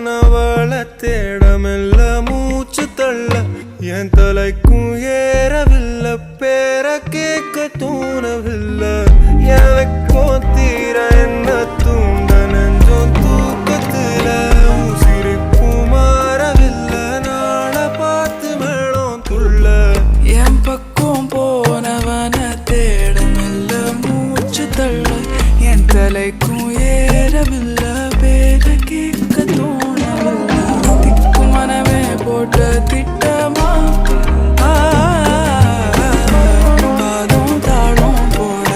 போனவள தேடமெல்ல மூச்சு தள்ள என் தலைக்கும் ஏறவில்லை பேர கேட்க தோணவில்லை என் வெக்கம் தீர என்ன தூண்ட நெஞ்சம் தூக்கத்துல உசிரிப்பும் மாறவில்லை நாள பார்த்து மேளம் துள்ள என் பக்கம் போனவன தேடமெல்ல மூச்சு தள்ள என் தலைக்கும் ஏறவில்லை பேர கேட்க தோணவில்லை திக்கு மனமே போட்ட திட்டமா பாதம் தாளம் போட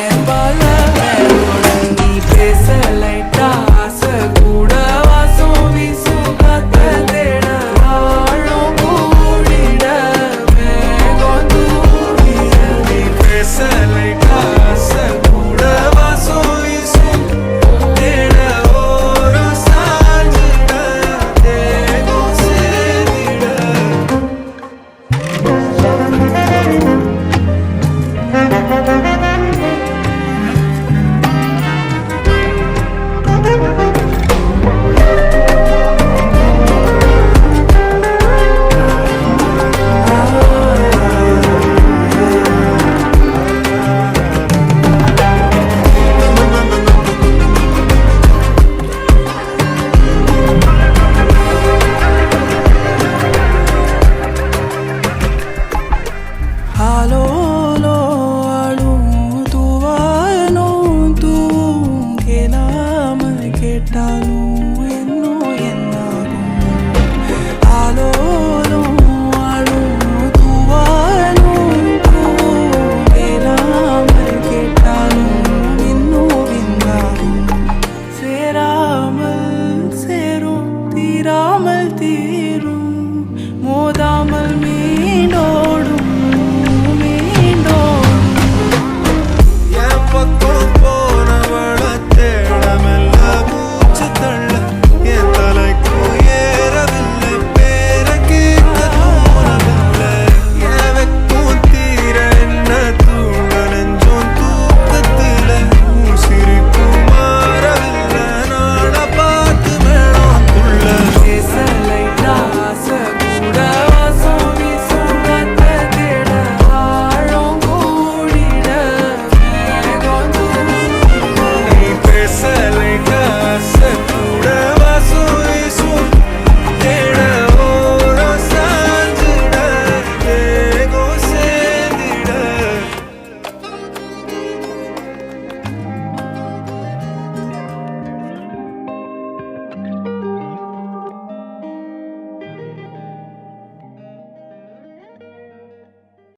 என் பால மேலோட நீ பேச லைட்டா ஆசை கூட வாசம் வீசும் காத்த தேட ஆழம் கூடிட மேகம் தூவிட நீ பேச லைட்டா ஆசை கூட வாசம் வீசும் தேட ஓரம் சாஞ்சிட தேகம் சேரிட Alolo alum tuvayanum tuvum kelamal kettalum enno ennagum alolo alum tuvayanum tuvum kelamal kettalum enno vinnagum seramal serum tiramal